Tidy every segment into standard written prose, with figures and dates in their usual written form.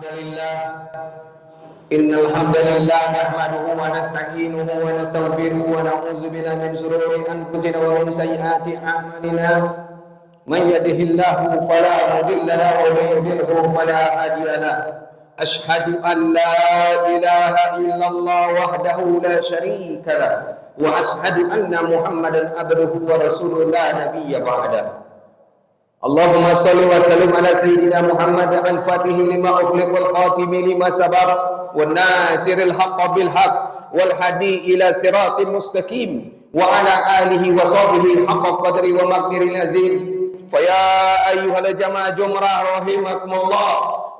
Alhamdulillah, innal hamdalillah nahmaduhu wa nasta'inuhu wa nastaghfiruhu wa na'udzu billahi min shururi anfusina wa min sayyiati a'malina. Man yahdihillahu fala mudilla lahu wa man yudlilhu fala hadiya lahu. Ashhadu an la ilaha illallah wahdahu la syarika lahu wa ashhadu anna Muhammadan abduhu wa rasuluhu la nabiyya ba'dahu. Allahumma salli wa sallim ala sayyidina Muhammad al-Fatih lima ughliq wal khatimi lima sabaq wan nasiril haqq bil haqq wal hadi ila siratil mustaqim wa ala alihi wa sahbihi haqqa qadri wa maqdiril azim. Fa ya ayyuhal jamaah jumrah rahimakumullah,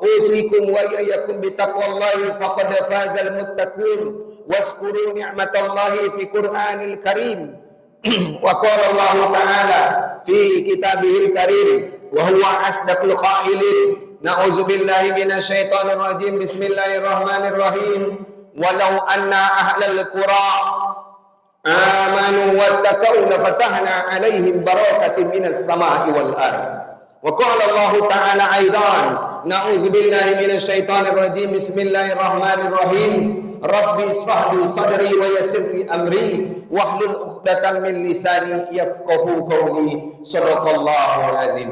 usikum wa iyyakum bi taqwallahi faqad fazal muttaqun waskuru ni'matallahi fi Qur'anil Karim. Wa qala Allah Ta'ala fi kitabihil karim wa huwa asdaqul qailin. Na'udzu billahi minasy syaithanir rajim. Bismillahirrahmanirrahim. Walau anna ahlal qura amanu wattaqau la fatahna 'alaihim barakatin minas sama'i wal ardh. Wa qala Allah Ta'ala aidan. Na'udzu billahi minasy syaithanir rajim. Bismillahirrahmanirrahim. Rabbi ishrah li sadri wa yassir li amri wahlul 'uqdatam min lisani yafqahu qawli. Shadaqallahul azim.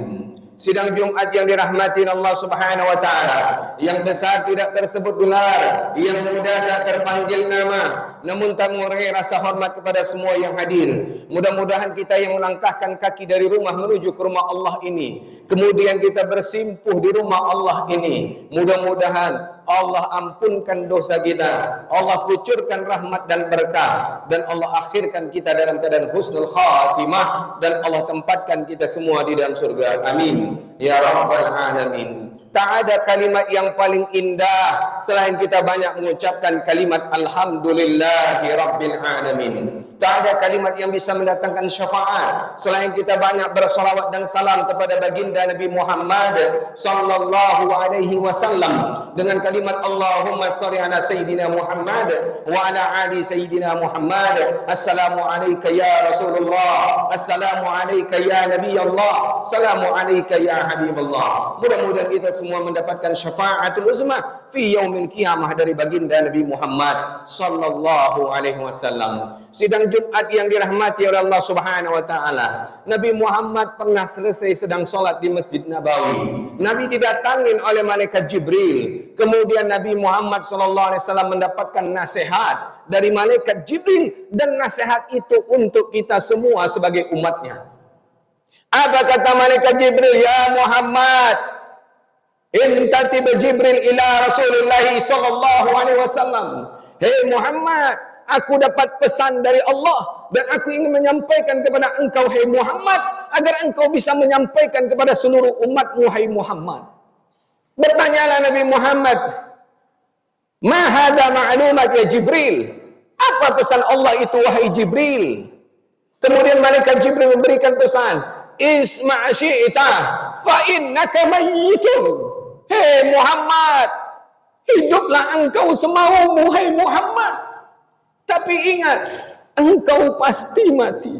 Sidang Jumat yang dirahmati Allah Subhanahu wa taala, yang besar tidak tersebut gelar, yang muda tak terpanggil nama, namun tak mengurangi rasa hormat kepada semua yang hadir. Mudah-mudahan kita yang melangkahkan kaki dari rumah menuju ke rumah Allah ini, kemudian kita bersimpuh di rumah Allah ini, mudah-mudahan Allah ampunkan dosa kita, Allah kucurkan rahmat dan berkah, dan Allah akhirkan kita dalam keadaan husnul khatimah, dan Allah tempatkan kita semua di dalam surga. Amin ya rabbal alamin. Tak ada kalimat yang paling indah selain kita banyak mengucapkan kalimat alhamdulillahi rabbil alamin. Tak ada kalimat yang bisa mendatangkan syafaat selain kita banyak bersalawat dan salam kepada baginda Nabi Muhammad sallallahu alaihi wasallam dengan kalimat Allahumma shalli ala sayyidina Muhammad wa ala ali sayyidina Muhammad. Assalamu alayka ya Rasulullah, assalamu alayka ya Nabi Allah, assalamu alayka ya Habibullah. Mudah-mudahan kita semua mendapatkan syafaatul uzma fi yaumil qiyamah dari baginda Nabi Muhammad sallallahu alaihi wasallam. Sidang Jumat yang dirahmati oleh Allah Subhanahu wa taala, Nabi Muhammad pernah selesai sedang sholat di Masjid Nabawi. Nabi didatangin oleh malaikat Jibril. Kemudian Nabi Muhammad sallallahu alaihi wasallam mendapatkan nasihat dari malaikat Jibril, dan nasihat itu untuk kita semua sebagai umatnya. Apa kata malaikat Jibril? Ya Muhammad, intatib Jibril ila Rasulullah sallallahu alaihi wasallam. Hei Muhammad, aku dapat pesan dari Allah dan aku ingin menyampaikan kepada engkau, hai Muhammad, agar engkau bisa menyampaikan kepada seluruh umatmu, hai Muhammad. Bertanyalah Nabi Muhammad, ma hadza ma'lumat ya Jibril? Apa pesan Allah itu, wahai Jibril? Kemudian malaikat Jibril memberikan pesan, isma' syi'ta fa innaka mayyitun. Hei Muhammad, hiduplah engkau semaumu, hai Muhammad. Tapi ingat, engkau pasti mati.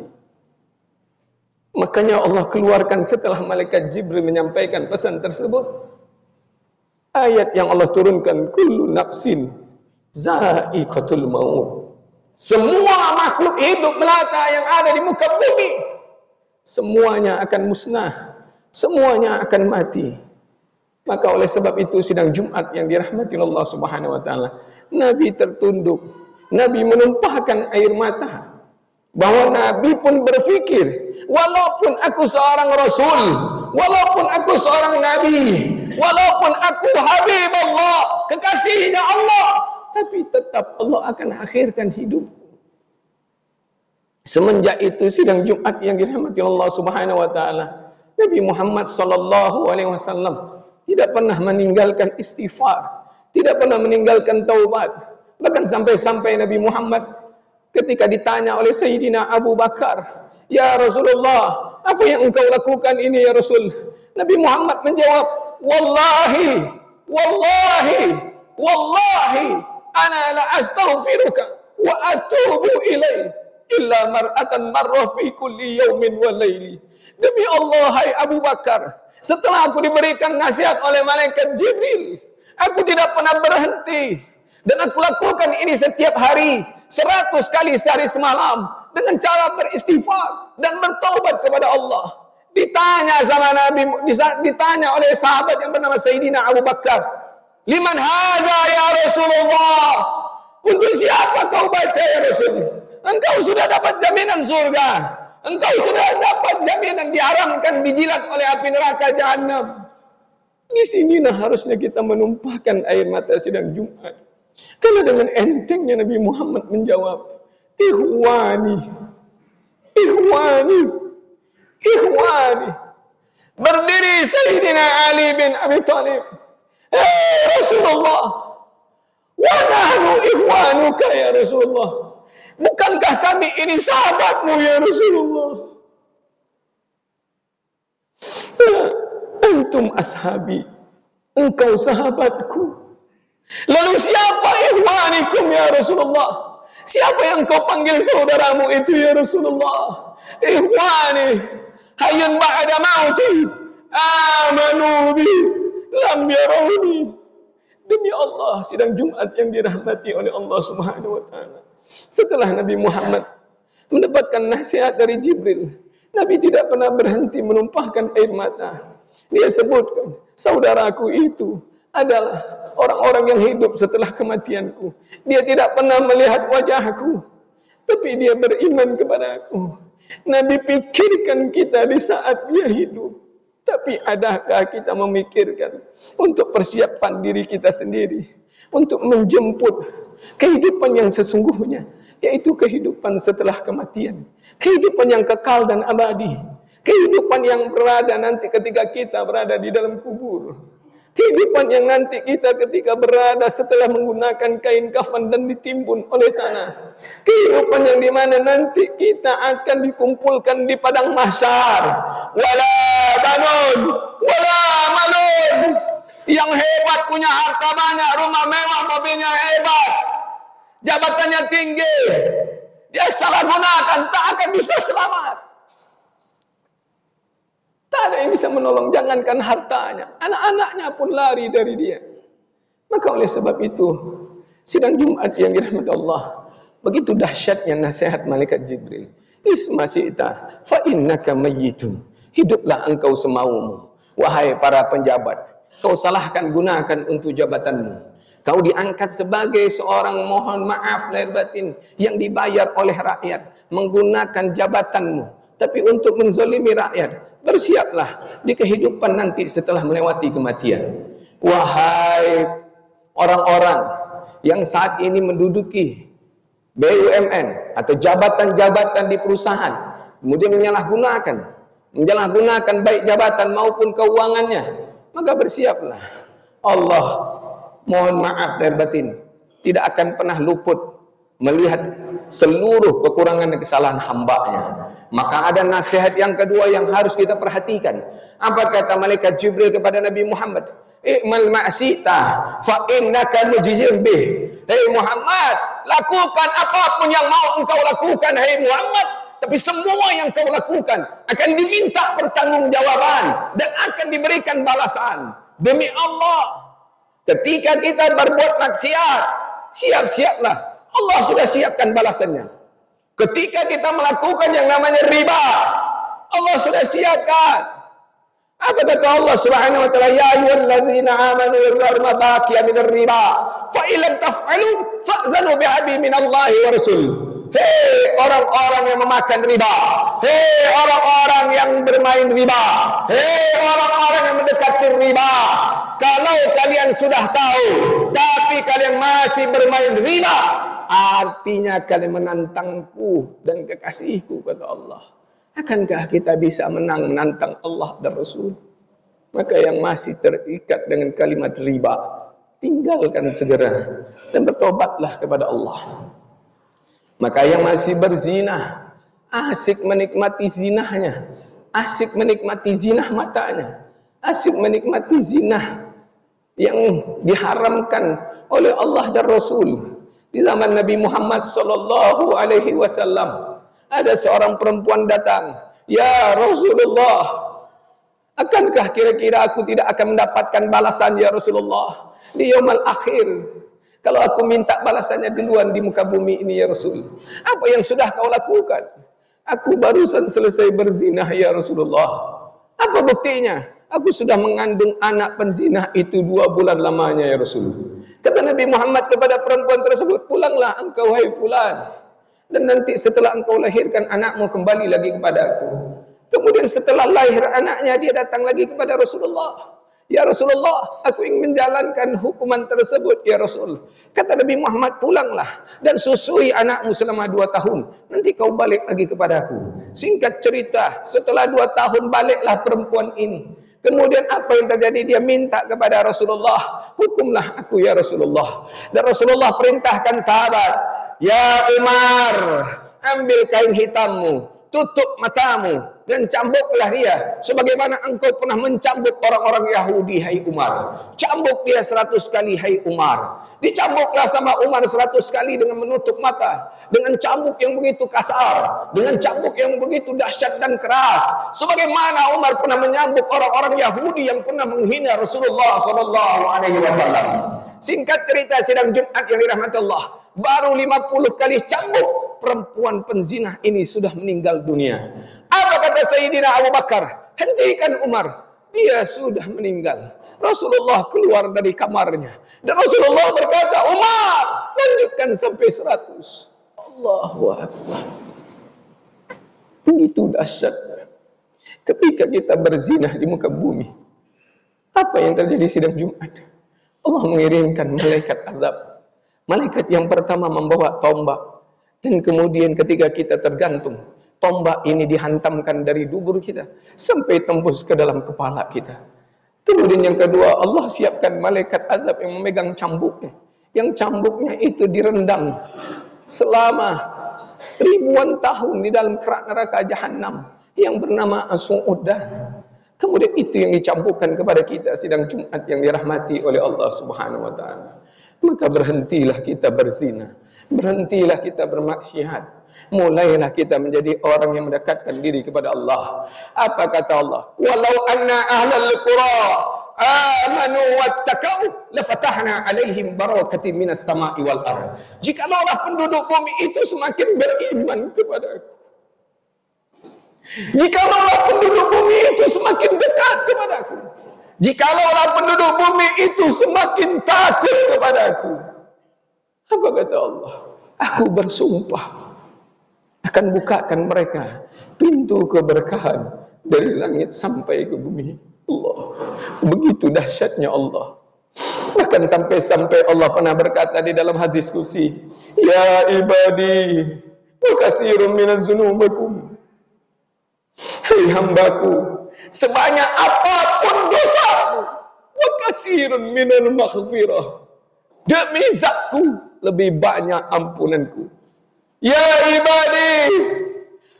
Makanya Allah keluarkan setelah malaikat Jibril menyampaikan pesan tersebut, ayat yang Allah turunkan, kullu nafsin za'iqatul maut. Semua makhluk hidup melata yang ada di muka bumi, semuanya akan musnah, semuanya akan mati. Maka oleh sebab itu sidang Jumat yang dirahmati Allah Subhanahu wa taala, Nabi tertunduk, Nabi menumpahkan air mata, bahwa Nabi pun berfikir, walaupun aku seorang Rasul, walaupun aku seorang Nabi, walaupun aku Habib Allah, kekasihnya Allah, tapi tetap Allah akan akhirkan hidupku. Semenjak itu sidang Jumat yang dirahmati Allah Subhanahu wa taala, Nabi Muhammad sallallahu alaihi wasallam tidak pernah meninggalkan istighfar, tidak pernah meninggalkan taubat. Bahkan sampai-sampai Nabi Muhammad ketika ditanya oleh Sayyidina Abu Bakar, ya Rasulullah, apa yang engkau lakukan ini ya Rasul? Nabi Muhammad menjawab, wallahi, wallahi, wallahi, ana la astaghfiruka wa atubu ilaih illa mar'atan marra fi kulli yawmin wa layli. Demi Allah, hai Abu Bakar, setelah aku diberikan nasihat oleh malaikat Jibril, Aku tidak pernah berhenti. Dan aku lakukan ini setiap hari, 100 kali sehari semalam, dengan cara beristighfar dan bertaubat kepada Allah. Ditanya sama Nabi, ditanya oleh sahabat yang bernama Sayyidina Abu Bakar, "Liman hadza ya Rasulullah?" Untuk siapa kau baca ya Rasul? Engkau sudah dapat jaminan surga. Engkau sudah dapat jaminan diharamkan dijilat oleh api neraka Jahannam. Di sinilah harusnya kita menumpahkan air mata sidang Jumat. Karena dengan entengnya Nabi Muhammad menjawab, "Ikhwani, ikhwani, ikhwani." Berdiri Sayyidina Ali bin Abi Thalib, Rasulullah, wa nahnu ikhwanuka ya Rasulullah. Bukankah kami ini sahabatmu ya Rasulullah? Antum ashabi, engkau sahabatku. Lalu siapa ikhwanikum ya Rasulullah? Siapa yang kau panggil saudaramu itu ya Rasulullah? Ikhwani hayyun ba'da mauti amanu bi lam yarawni. Demi Allah, sidang Jumat yang dirahmati oleh Allah Subhanahu wa taala. Setelah Nabi Muhammad mendapatkan nasihat dari Jibril, Nabi tidak pernah berhenti menumpahkan air mata. Dia sebutkan, saudaraku itu adalah orang-orang yang hidup setelah kematianku. Dia tidak pernah melihat wajahku, tapi dia beriman kepadaku. Nabi pikirkan kita di saat dia hidup. Tapi adakah kita memikirkan untuk persiapan diri kita sendiri untuk menjemput kehidupan yang sesungguhnya, yaitu kehidupan setelah kematian, kehidupan yang kekal dan abadi, kehidupan yang berada nanti ketika kita berada di dalam kubur, kehidupan yang nanti kita ketika berada setelah menggunakan kain kafan dan ditimbun oleh tanah, kehidupan yang dimana nanti kita akan dikumpulkan di padang mahsyar. Wala banun wala malun. Yang hebat punya harta banyak, rumah mewah, mobilnya hebat, jabatannya tinggi, dia salah gunakan, tak akan bisa selamat. Tak ada yang bisa menolong, jangankan hartanya, anak-anaknya pun lari dari dia. Maka oleh sebab itu, sidang Jumat yang dirahmati Allah, begitu dahsyatnya nasihat malaikat Jibril. Isma syi'ta fa innaka mayyitun. Hiduplah engkau semaumu, wahai para penjabat. Kau salahkan gunakan untuk jabatanmu. Kau diangkat sebagai seorang mohon maaf lahir batin yang dibayar oleh rakyat, menggunakan jabatanmu, tapi untuk menzalimi rakyat. Bersiaplah di kehidupan nanti setelah melewati kematian. Wahai orang-orang yang saat ini menduduki BUMN atau jabatan-jabatan di perusahaan, kemudian menyalahgunakan baik jabatan maupun keuangannya, maka bersiaplah. Allah, mohon maaf lahir batin, tidak akan pernah luput melihat seluruh kekurangan dan kesalahan hambanya. Maka ada nasihat yang kedua yang harus kita perhatikan. Apa kata malaikat Jibril kepada Nabi Muhammad? I'mal ma'sita fa innaka mujizim bih. Hei Muhammad, lakukan apapun yang mau engkau lakukan, hei Muhammad. Tapi semua yang kau lakukan akan diminta pertanggungjawaban dan akan diberikan balasan. Demi Allah, ketika kita berbuat maksiat, siap-siaplah, Allah sudah siapkan balasannya. Ketika kita melakukan yang namanya riba, Allah sudah siapkan. Apa kata Allah Subhanahu wa taala? Ya ayyuhalladzina amanu yarma baqiya minar riba fa illam taf'alu fa'zanu bi'adli minallahi wa rasul. Hei orang-orang yang memakan riba, hei orang-orang yang bermain riba, hei orang-orang yang mendekati riba, kalau kalian sudah tahu tapi kalian masih bermain riba, artinya kalian menantangku dan kekasihku, kata Allah. Akankah kita bisa menantang Allah dan Rasul? Maka yang masih terikat dengan kalimat riba, tinggalkan segera dan bertobatlah kepada Allah. Maka yang masih berzina, asik menikmati zinahnya, asik menikmati zinah matanya, asik menikmati zinah yang diharamkan oleh Allah dan Rasul. Di zaman Nabi Muhammad sallallahu alaihi wasallam, ada seorang perempuan datang, "Ya Rasulullah, Akankah kira-kira aku tidak akan mendapatkan balasan ya Rasulullah di yaumul akhir? Kalau aku minta balasannya duluan di muka bumi ini ya Rasul. Apa yang sudah kau lakukan? Aku barusan selesai berzinah ya Rasulullah. Apa buktinya? Aku sudah mengandung anak penzina itu 2 bulan lamanya ya Rasul. Kata Nabi Muhammad kepada perempuan tersebut, pulanglah engkau hai fulan. Dan nanti setelah engkau lahirkan anakmu kembali lagi kepada aku. Kemudian setelah lahir anaknya dia datang lagi kepada Rasulullah. Ya Rasulullah, aku ingin menjalankan hukuman tersebut ya Rasul. Kata Nabi Muhammad, pulanglah dan susui anakmu selama 2 tahun. Nanti kau balik lagi kepadaku. Singkat cerita, setelah 2 tahun baliklah perempuan ini. Kemudian apa yang terjadi? Dia minta kepada Rasulullah, hukumlah aku ya Rasulullah. Dan Rasulullah perintahkan sahabat, ya Umar, ambil kain hitammu, tutup matamu dan cambuklah dia sebagaimana engkau pernah mencambuk orang-orang Yahudi hai Umar. Cambuk dia 100 kali hai Umar. Dicambuklah sama Umar 100 kali dengan menutup mata, dengan cambuk yang begitu kasar, dengan cambuk yang begitu dahsyat dan keras, sebagaimana Umar pernah menyambuk orang-orang Yahudi yang pernah menghina Rasulullah SAW. Singkat cerita, sidang Jumat yang dirahmati Allah, baru 50 kali cambuk, perempuan penzina ini sudah meninggal dunia. Apa kata Sayyidina Abu Bakar? Hentikan Umar, dia sudah meninggal. Rasulullah keluar dari kamarnya dan Rasulullah berkata, Umar, lanjutkan sampai 100. Allahu Akbar. Begitu dahsyat ketika kita berzinah di muka bumi. Apa yang terjadi sidang Jumat? Allah mengirimkan malaikat azab. Malaikat yang pertama membawa tombak, dan kemudian ketika kita tergantung, tombak ini dihantamkan dari dubur kita sampai tembus ke dalam kepala kita. Kemudian yang kedua, Allah siapkan malaikat azab yang memegang cambuknya. Yang cambuknya itu direndam selama ribuan tahun di dalam kerak neraka jahanam yang bernama As-Su'udah. Kemudian itu yang dicambukkan kepada kita sidang Jumat yang dirahmati oleh Allah Subhanahu wa taala. Maka berhentilah kita berzina, berhentilah kita bermaksiat, mulailah kita menjadi orang yang mendekatkan diri kepada Allah. Apa kata Allah? Walau anna ahlal qura amanu wattaqau lafatahna alaihim barakatin minas sama'i wal ardh. Jikalau penduduk bumi itu semakin beriman kepadaku, jikalau penduduk bumi itu semakin dekat kepadaku, jikalau penduduk bumi itu semakin takut kepadaku, apa kata Allah? Aku bersumpah akan bukakan mereka pintu keberkahan dari langit sampai ke bumi. Allah, begitu dahsyatnya Allah. Bahkan sampai-sampai Allah pernah berkata di dalam hadis qudsi, ya ibadi wa katsirun minaz dzunubikum. Hai hambaku, sebanyak apapun dosamu, wa katsirun minal maghfirah, demi zatku lebih banyak ampunanku. Ya ibadi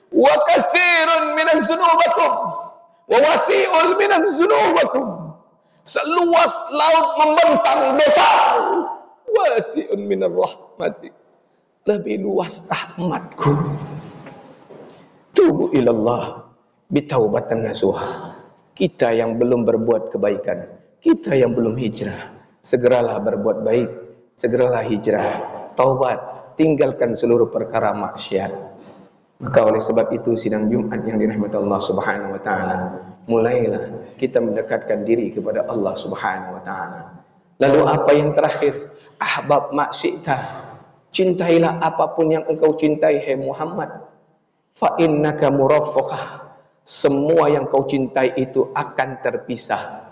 wa katsirun minaz dzunubikum wa wasi'ul minaz dzunubikum. Seluas laut membentang dosamu, wasi'un minar rahmati, lebih luas rahmatku. Tubu ilallah bitaubatan nasuha. Kita yang belum berbuat kebaikan, kita yang belum hijrah, segeralah berbuat baik, segeralah hijrah, taubat, tinggalkan seluruh perkara maksiat. Maka oleh sebab itu sidang Jumat yang dirahmati Allah Subhanahu wa taala, mulailah kita mendekatkan diri kepada Allah Subhanahu wa taala. Lalu apa yang terakhir? Ahbab maksyi'ta, cintailah apapun yang engkau cintai hai Muhammad. Fa innaka muraffaqah, semua yang kau cintai itu akan terpisah.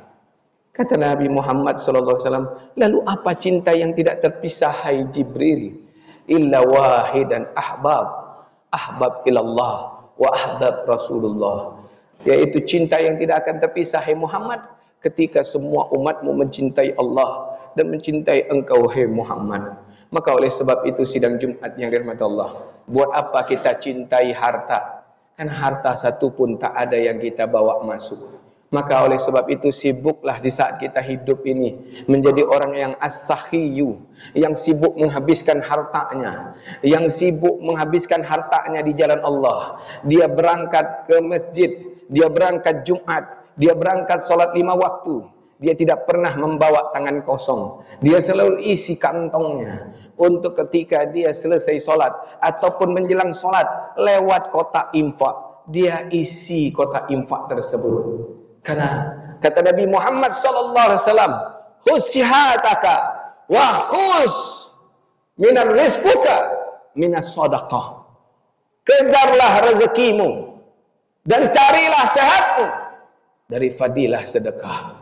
Kata Nabi Muhammad sallallahu alaihi wasallam, lalu apa cinta yang tidak terpisah hai Jibril? Illa wahidan ahbab ilallah wa ahbab Rasulullah, yaitu cinta yang tidak akan terpisah hai Muhammad ketika semua umatmu mencintai Allah dan mencintai engkau hai Muhammad. Maka oleh sebab itu sidang Jumat yang dirahmati Allah, buat apa kita cintai harta? Kan harta satu pun tak ada yang kita bawa masuk. Maka oleh sebab itu sibuklah di saat kita hidup ini menjadi orang yang as-sakhiyu, yang sibuk menghabiskan hartanya, yang sibuk menghabiskan hartanya di jalan Allah. Dia berangkat ke masjid, dia berangkat Jumat, Dia berangkat sholat 5 waktu. Dia tidak pernah membawa tangan kosong. Dia selalu isi kantongnya untuk ketika dia selesai sholat ataupun menjelang sholat lewat kotak infak. Dia isi kotak infak tersebut. Karena kata Nabi Muhammad SAW, "Khusihataka wa khus minar rizquka minas sadaqah." Kejarlah rezekimu dan carilah sehatmu dari fadilah sedekah.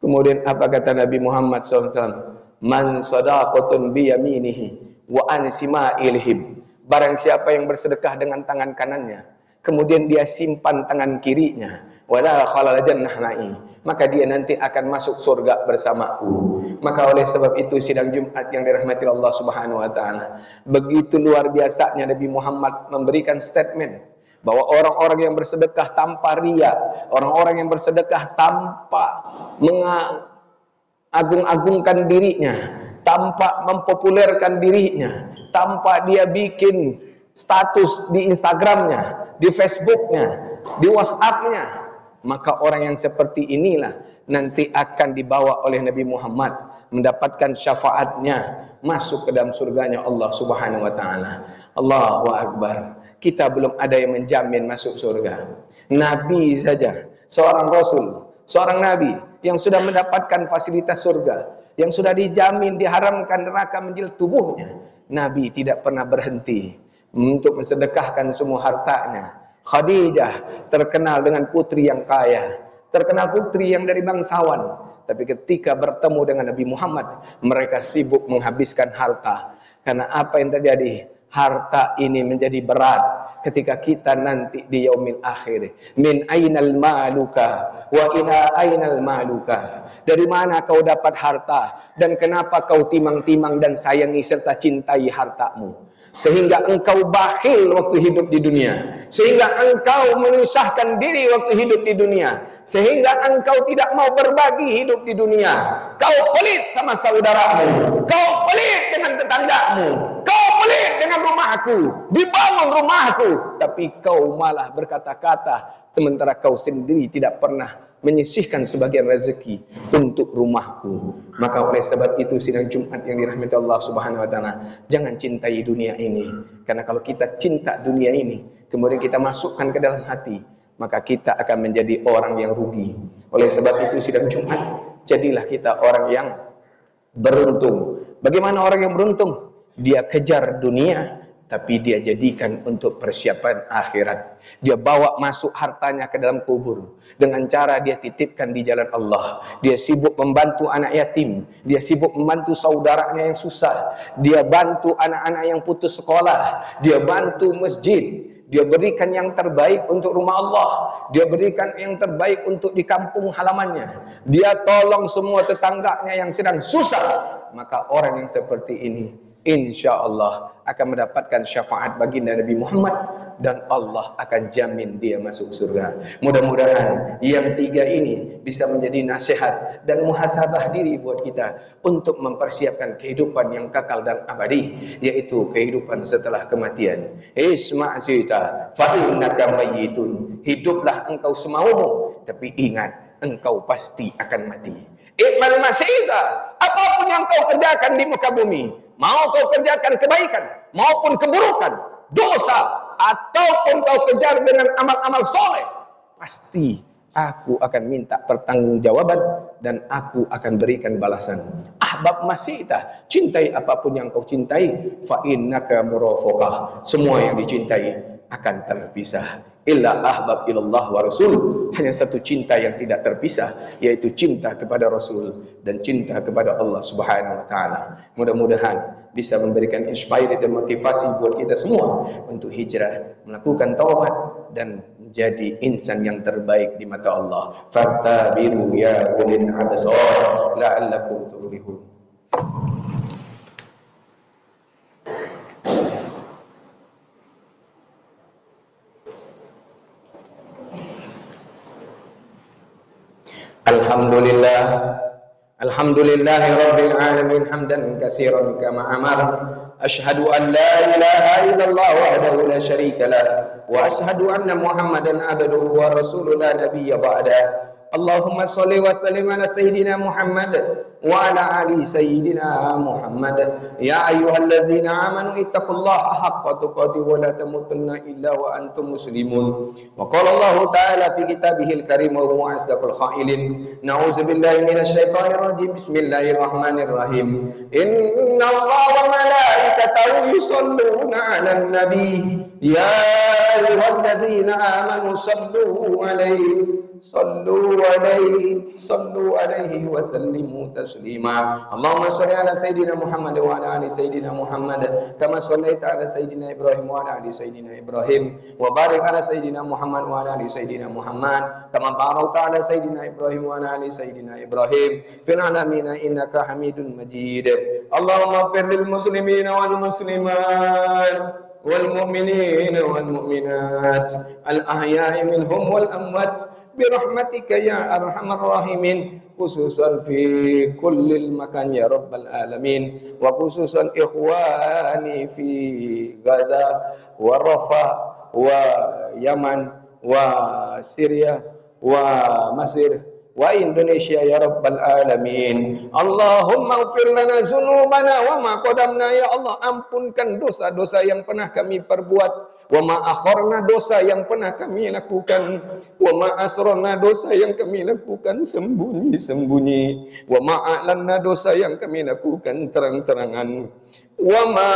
Kemudian apa kata Nabi Muhammad SAW? Man sadaqatun biyaminihi wa an sima'ilhim. Barang siapa yang bersedekah dengan tangan kanannya, kemudian dia simpan tangan kirinya, wala khalal jannah na'i, maka dia nanti akan masuk surga bersamaku. Maka oleh sebab itu sidang Jumat yang dirahmati Allah Subhanahu wa taala, begitu luar biasanya Nabi Muhammad memberikan statement bahwa orang-orang yang bersedekah tanpa riya, orang-orang yang bersedekah tanpa mengagung-agungkan dirinya, tanpa mempopulerkan dirinya, tanpa dia bikin status di Instagramnya, di Facebooknya, di WhatsAppnya, maka orang yang seperti inilah nanti akan dibawa oleh Nabi Muhammad mendapatkan syafaatnya masuk ke dalam surganya Allah Subhanahu wa taala. Allahu Akbar. Kita belum ada yang menjamin masuk surga. Nabi saja, seorang Rasul, seorang Nabi yang sudah mendapatkan fasilitas surga, yang sudah dijamin diharamkan neraka menjilat tubuhnya. Nabi tidak pernah berhenti untuk mensedekahkan semua hartanya. Khadijah terkenal dengan putri yang kaya, terkenal putri yang dari bangsawan. Tapi ketika bertemu dengan Nabi Muhammad, mereka sibuk menghabiskan harta. Karena apa yang terjadi? Harta ini menjadi berat ketika kita nanti di yaumil akhir. Min ainal maluka wa ila ainal maluka. Dari mana kau dapat harta dan kenapa kau timang-timang dan sayangi serta cintai hartamu, sehingga engkau bakhil waktu hidup di dunia, sehingga engkau menyusahkan diri waktu hidup di dunia, sehingga engkau tidak mau berbagi hidup di dunia. Kau pelit sama saudaramu, kau pelit dengan tetanggamu, kau pelit dengan rumahku, dibangun rumahku, tapi kau malah berkata-kata sementara kau sendiri tidak pernah menyisihkan sebagian rezeki untuk rumahku. Maka oleh sebab itu sidang Jumat yang dirahmati Allah Subhanahu wa taala, jangan cintai dunia ini. Karena kalau kita cinta dunia ini, kemudian kita masukkan ke dalam hati, maka kita akan menjadi orang yang rugi. Oleh sebab itu sidang Jumat, jadilah kita orang yang beruntung. Bagaimana orang yang beruntung? Dia kejar dunia, tapi dia jadikan untuk persiapan akhirat. Dia bawa masuk hartanya ke dalam kubur dengan cara dia titipkan di jalan Allah. Dia sibuk membantu anak yatim, dia sibuk membantu saudaranya yang susah, dia bantu anak-anak yang putus sekolah, dia bantu masjid, dia berikan yang terbaik untuk rumah Allah, dia berikan yang terbaik untuk di kampung halamannya, dia tolong semua tetangganya yang sedang susah. Maka orang yang seperti ini insya Allah akan mendapatkan syafaat baginda Nabi Muhammad, dan Allah akan jamin dia masuk surga. Mudah-mudahan yang tiga ini bisa menjadi nasihat dan muhasabah diri buat kita untuk mempersiapkan kehidupan yang kekal dan abadi, yaitu kehidupan setelah kematian. Isma' sita fa innaka mayyitun. Hiduplah engkau semaumu, tapi ingat engkau pasti akan mati. Iqbal masyi'ta, apapun yang kau kerjakan di muka bumi, mau kau kerjakan kebaikan maupun keburukan, dosa ataupun kau kejar dengan amal-amal soleh, pasti aku akan minta pertanggungjawaban dan aku akan berikan balasan. Ahbab masyi'ta, cintai apapun yang kau cintai, fa innaka murafaqah, semua yang dicintai akan terpisah. Illa ahbab ilallah wa rasul, hanya satu cinta yang tidak terpisah, yaitu cinta kepada Rasul dan cinta kepada Allah Subhanahu wa taala. Mudah-mudahan bisa memberikan inspirasi dan motivasi buat kita semua untuk hijrah, melakukan taubat dan menjadi insan yang terbaik di mata Allah. Fattabiru ya ulil absar la'allakum tuflihun. Alhamdulillah, alhamdulillahi rabbil alamin hamdan katsiran kama amara. Ashhadu an la ilaha illallah wahdahu la syarika lah wa ashhadu anna Muhammadan abduhu wa rasuluhu la nabiyya ba'da. Allahumma salli wa sallim ala sayyidina Muhammad wa ala ali sayyidina Muhammad. Ya ayyuhalladzina amanu ittaqullaha haqqa tuqatih wa la tamutunna illa wa antum muslimun. Wa qala Allah ta'ala fi kitabihil karim wa huwa asdaqul qailin. Na'udzu billahi minasy syaithanir rajim. Bismillahirrahmanirrahim. Inna Allaha wa malaikatahu yusholluna 'alan nabi. Ya ayyuhalladzina amanu sallu 'alaihi sallu alaihi wa sallimu taslima. Allahumma shalli ala sayyidina Muhammad wa ala ali sayyidina Muhammad kama shallaita ala sayyidina Ibrahim wa ala ali sayyidina Ibrahim wa barik ala sayyidina Muhammad wa ala ali sayyidina Muhammad kama barakta ala sayyidina Ibrahim wa ala ali sayyidina Ibrahim fil alamin innaka Hamidun Majid. Allahumma ighfir lil muslimina wal muslimat والمؤمنين والمؤمنات الأحياء منهم والأموات برحمتك يا أرحم الراحمين خصوصا في كل المكان يا رب العالمين وخصوصا إخواني في غزة ورفح ويمن وسوريا ومصر wa Indonesia ya rabbal alamin. Allahumma ighfir lana dzunubana wa ma qadamna, ya Allah ampunkan dosa-dosa yang pernah kami perbuat, wa ma akharna, dosa yang pernah kami lakukan, wa ma asrarna, dosa yang kami lakukan sembunyi-sembunyi, wa ma a'lanna, dosa yang kami lakukan terang-terangan, wa ma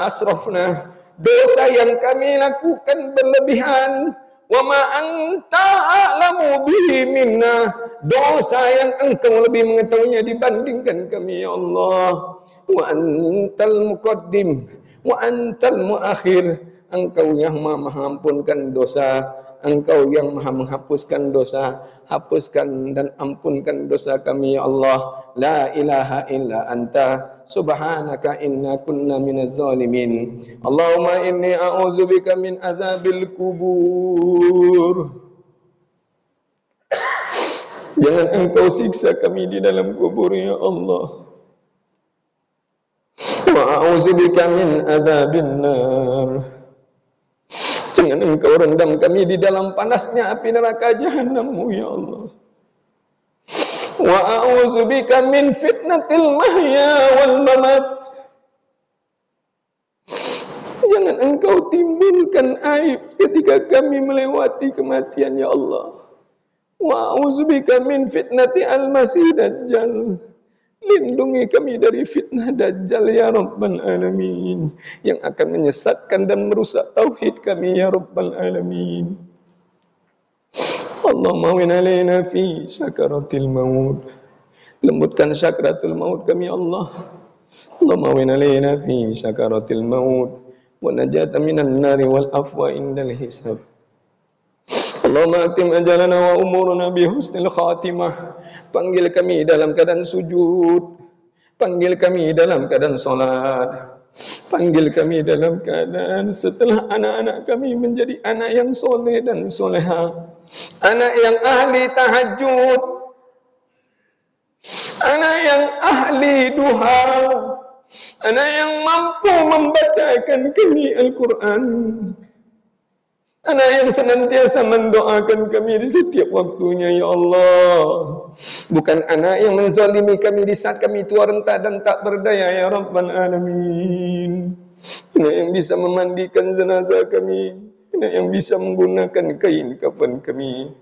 asrafna, dosa yang kami lakukan berlebihan, wa ma anta a'lamu bihi minna, dosa yang engkau lebih mengetahuinya dibandingkan kami ya Allah. Wa antal muqaddim wa antal muakhir, engkau yang maha mengampunkan dosa, engkau yang maha menghapuskan dosa. Hapuskan dan ampunkan dosa kami ya Allah. La ilaha illa anta subhanaka inna kunna minaz zalimin. Allahumma inni a'udzubika min azabil kubur. Jangan engkau siksa kami di dalam kubur ya Allah. Wa a'udzubika min azabin nar. Jangan engkau rendam kami di dalam panasnya api neraka jahanam-Mu ya Allah. Wa a'udzubika min fitnatil mahya wal mamat. Jangan engkau timbulkan aib ketika kami melewati kematian ya Allah. Wa a'udzubika min fitnati al-masih dajjal. Lindungi kami dari fitnah Dajjal ya Rabbal Alamin, yang akan menyesatkan dan merusak tauhid kami ya Rabbal Alamin. Allahumma win alaina fi sakaratil maut. Lembutkan sakaratul maut kami Allah. Allahumma win alaina fi sakaratil maut wa najata minan nari wal afwa indal hisab. Allahumma atim ajalana wa umuruna bi husnil khatimah. Panggil kami dalam keadaan sujud, panggil kami dalam keadaan salat, panggil kami dalam keadaan setelah anak-anak kami menjadi anak yang soleh dan soleha, anak yang ahli tahajud, anak yang ahli duha, anak yang mampu membacakan kami Al-Quran, anak yang senantiasa mendoakan kami di setiap waktunya ya Allah. Bukan anak yang menzalimi kami di saat kami tua renta dan tak berdaya ya Rabbal Alamin. Anak yang bisa memandikan jenazah kami, anak yang bisa menggunakan kain kafan kami,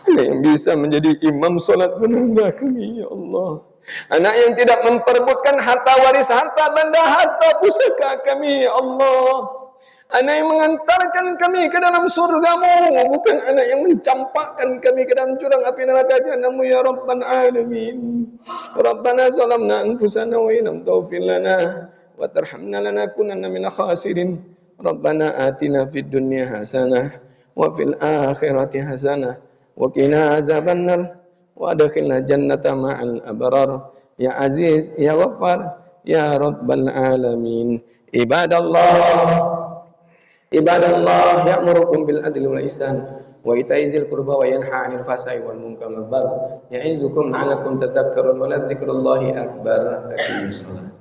anak yang bisa menjadi imam solat jenazah kami ya Allah. Anak yang tidak memperebutkan harta waris, harta benda, harta pusaka kami ya Allah. Anak yang mengantarkan kami ke dalam surga-Mu, bukan anak yang mencampakkan kami ke dalam jurang api neraka jahanam ya Rabbal Alamin. Rabbana zalamna anfusana wa illam taghfir lana wa tarhamna lanakunanna minal khasirin. Rabbana atina fid dunya hasanah wa fil akhirati hasanah wa qina azabannar wa adkhilna jannata ma'al abrar. Ya Aziz, ya Ghaffar, ya Rabbal Alamin. Ibadallah ya'murukum bil adli wal ihsan wa ita'i dzil qurba wa yanha 'anil fahsya'i wal munkari wal baghi ya'izukum la'allakum tadhakkarun wa la dzikrullahi akbar. Aqimus shalah.